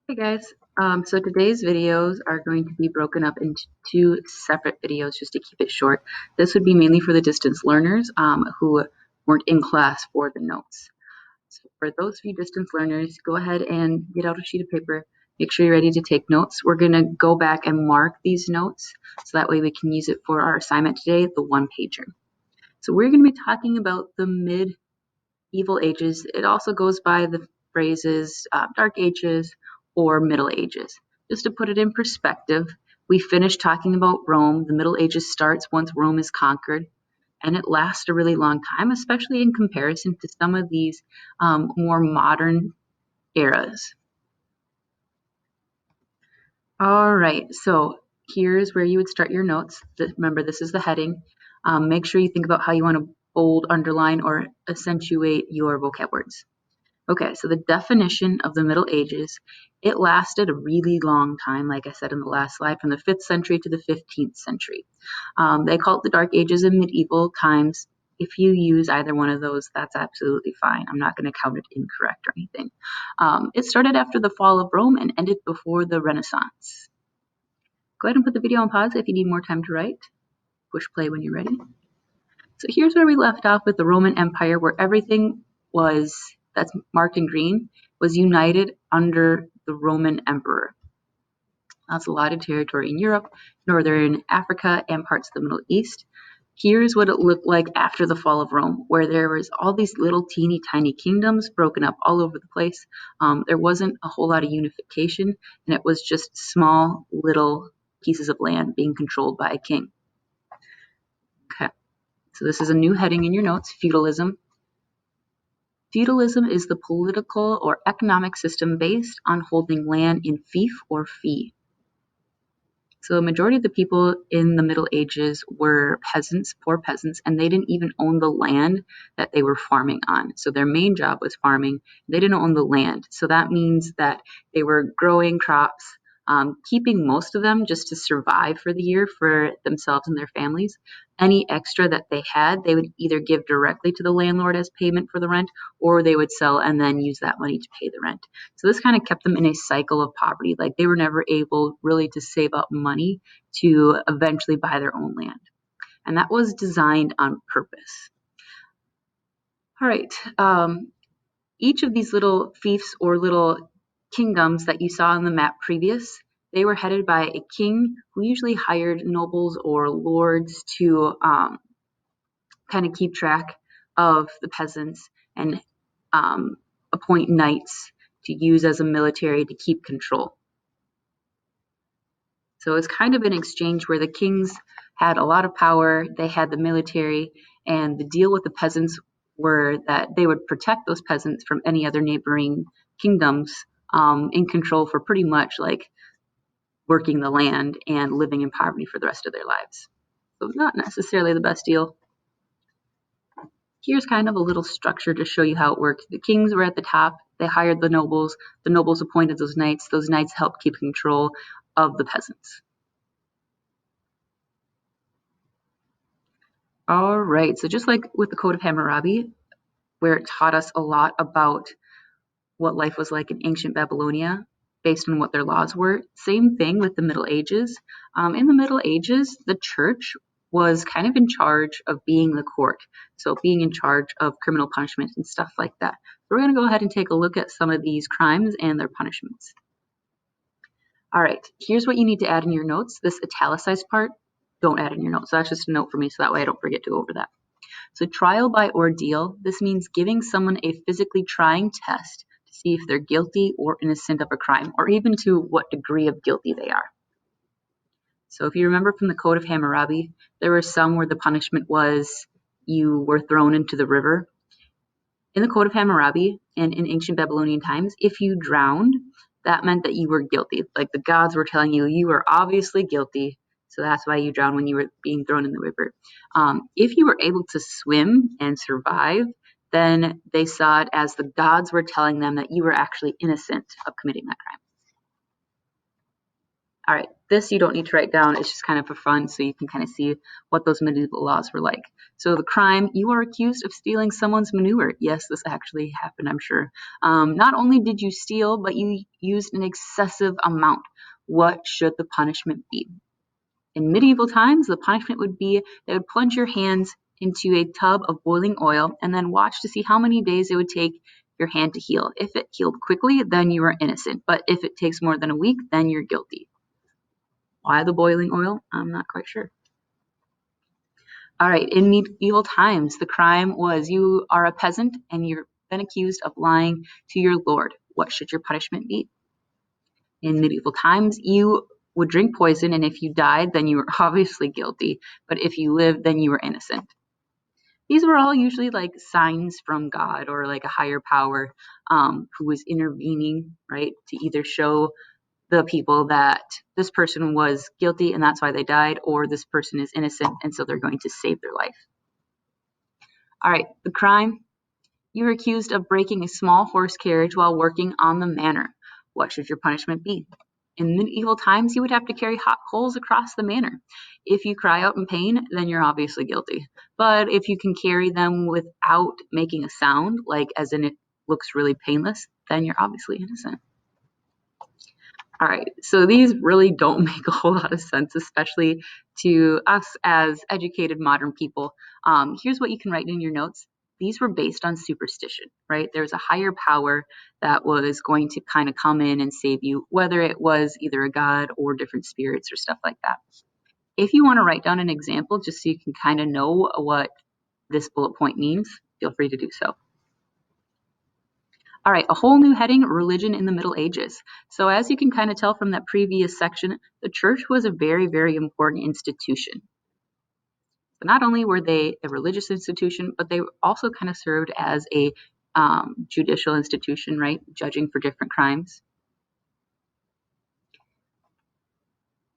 Hey guys, so today's videos are going to be broken up into two separate videos just to keep it short. This would be mainly for the distance learners who weren't in class for the notes. So for those of you distance learners, go ahead and get out a sheet of paper. Make sure you're ready to take notes. We're going to go back and mark these notes so that way we can use it for our assignment today, the one-pager. So we're going to be talking about the medieval ages. It also goes by the phrases Dark Ages or Middle Ages. Just to put it in perspective, we finished talking about Rome. The Middle Ages starts once Rome is conquered, and it lasts a really long time, especially in comparison to some of these more modern eras. All right, so here's where you would start your notes. Remember, this is the heading. Make sure you think about how you want to bold, underline, or accentuate your vocab words. Okay, so the definition of the Middle Ages, it lasted a really long time, like I said in the last slide, from the 5th century to the 15th century. They call it the Dark Ages and medieval times. If you use either one of those, that's absolutely fine. I'm not going to count it incorrect or anything. It started after the fall of Rome and ended before the Renaissance. Go ahead and put the video on pause if you need more time to write. Push play when you're ready. So here's where we left off with the Roman Empire, where everything that's marked in green, was united under the Roman emperor. That's a lot of territory in Europe, northern Africa, and parts of the Middle East. Here's what it looked like after the fall of Rome, where there was all these little teeny tiny kingdoms broken up all over the place. There wasn't a whole lot of unification, and it was just small little pieces of land being controlled by a king. Okay, so this is a new heading in your notes, feudalism. Feudalism is the political or economic system based on holding land in fief or fee. So a majority of the people in the Middle Ages were peasants, poor peasants, and they didn't even own the land that they were farming on. So their main job was farming. They didn't own the land. So that means that they were growing crops, keeping most of them just to survive for the year for themselves and their families. Any extra that they had, they would either give directly to the landlord as payment for the rent, or they would sell and then use that money to pay the rent. So this kind of kept them in a cycle of poverty. Like they were never able really to save up money to eventually buy their own land. And that was designed on purpose. All right. Each of these little fiefs or little kingdoms that you saw on the map previous, they were headed by a king who usually hired nobles or lords to kind of keep track of the peasants and appoint knights to use as a military to keep control. So it's kind of an exchange where the kings had a lot of power, they had the military, and the deal with the peasants were that they would protect those peasants from any other neighboring kingdoms in control for pretty much like working the land and living in poverty for the rest of their lives. So not necessarily the best deal. Here's kind of a little structure to show you how it worked. The kings were at the top, they hired the nobles appointed those knights helped keep control of the peasants. All right, so just like with the Code of Hammurabi, where it taught us a lot about what life was like in ancient Babylonia based on what their laws were, same thing with the Middle Ages. In the Middle Ages, the church was kind of in charge of being the court, so being in charge of criminal punishment and stuff like that. So we're going to go ahead and take a look at some of these crimes and their punishments. All right, here's what you need to add in your notes. This italicized part, don't add in your notes. So that's just a note for me, so that way I don't forget to go over that. So trial by ordeal, this means giving someone a physically trying test to see if they're guilty or innocent of a crime, or even to what degree of guilty they are. So if you remember from the Code of Hammurabi, there were some where the punishment was you were thrown into the river. In the Code of Hammurabi and in ancient Babylonian times, if you drowned, that meant that you were guilty. Like the gods were telling you, you were obviously guilty, so that's why you drowned when you were being thrown in the river. If you were able to swim and survive, then they saw it as the gods were telling them that you were actually innocent of committing that crime. All right, this you don't need to write down. It's just kind of for fun, so you can kind of see what those medieval laws were like. So the crime, you are accused of stealing someone's manure. Yes, this actually happened, I'm sure. Not only did you steal, but you used an excessive amount. What should the punishment be? In medieval times, the punishment would be they would plunge your hands into a tub of boiling oil and then watch to see how many days it would take your hand to heal. If it healed quickly, then you are innocent. But if it takes more than a week, then you're guilty. Why the boiling oil? I'm not quite sure. All right, in medieval times, the crime was you are a peasant and you've been accused of lying to your lord. What should your punishment be? In medieval times, you would drink poison, and if you died, then you were obviously guilty. But if you lived, then you were innocent. These were all usually like signs from God or like a higher power who was intervening, right, to either show the people that this person was guilty and that's why they died, or this person is innocent and so they're going to save their life. All right, the crime. You were accused of breaking a small horse carriage while working on the manor. What should your punishment be? In medieval times, you would have to carry hot coals across the manor. If you cry out in pain, then you're obviously guilty. But if you can carry them without making a sound, like as in it looks really painless, then you're obviously innocent. All right, so these really don't make a whole lot of sense, especially to us as educated modern people. Here's what you can write in your notes. These were based on superstition, right? There's a higher power that was going to kind of come in and save you, whether it was either a god or different spirits or stuff like that. If you want to write down an example just so you can kind of know what this bullet point means, feel free to do so. All right, a whole new heading, religion in the Middle Ages. So as you can kind of tell from that previous section, the church was a very, very important institution. So not only were they a religious institution, but they also kind of served as a judicial institution, right? Judging for different crimes.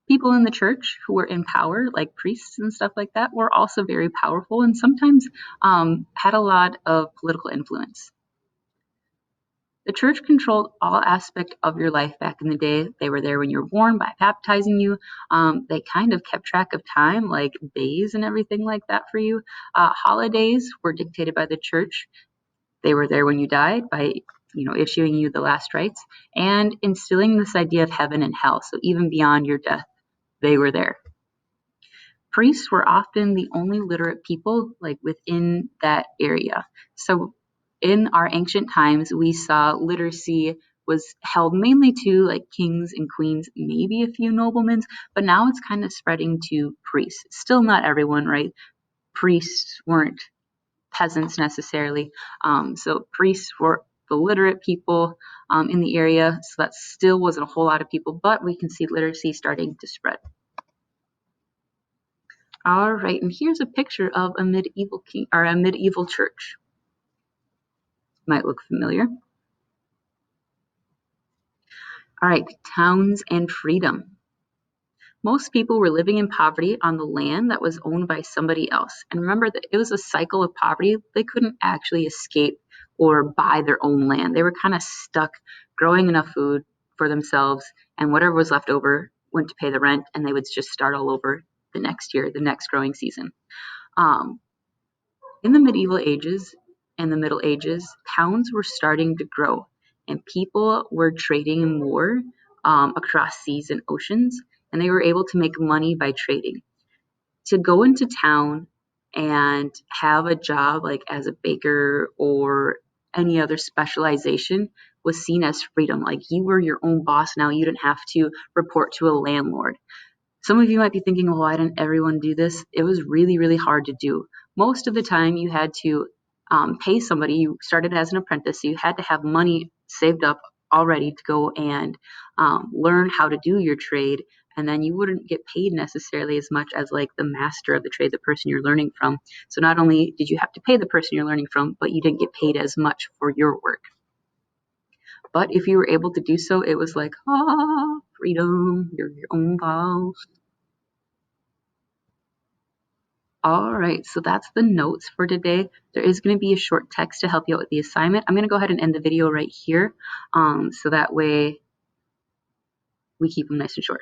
People in the church who were in power, like priests and stuff like that, were also very powerful and sometimes had a lot of political influence. The church controlled all aspects of your life back in the day. They were there when you were born by baptizing you. They kind of kept track of time, like days and everything like that for you. Holidays were dictated by the church. They were there when you died by, issuing you the last rites and instilling this idea of heaven and hell. So even beyond your death, they were there. Priests were often the only literate people like within that area. So in our ancient times, we saw literacy was held mainly to like kings and queens, maybe a few noblemen, but now it's kind of spreading to priests. Still not everyone, right? Priests weren't peasants necessarily. So priests were the literate people in the area. So that still wasn't a whole lot of people, but we can see literacy starting to spread. All right, and here's a picture of a medieval king or a medieval church. Might look familiar. All right, towns and freedom. Most people were living in poverty on the land that was owned by somebody else. And remember that it was a cycle of poverty. They couldn't actually escape or buy their own land. They were kind of stuck growing enough food for themselves, and whatever was left over went to pay the rent, and they would just start all over the next year, the next growing season. In the medieval ages and the Middle Ages, towns were starting to grow, and people were trading more across seas and oceans, and they were able to make money by trading. To go into town and have a job like as a baker or any other specialization was seen as freedom. Like you were your own boss now. You didn't have to report to a landlord. Some of you might be thinking, well, why didn't everyone do this? It was really, really hard to do. Most of the time you had to pay somebody. You started as an apprentice, so you had to have money saved up already to go and learn how to do your trade, and then you wouldn't get paid necessarily as much as like the master of the trade, the person you're learning from. So not only did you have to pay the person you're learning from, but you didn't get paid as much for your work. But if you were able to do so, it was like, freedom, you're your own boss. All right, so that's the notes for today. There is going to be a short text to help you out with the assignment. I'm going to go ahead and end the video right here so that way we keep them nice and short.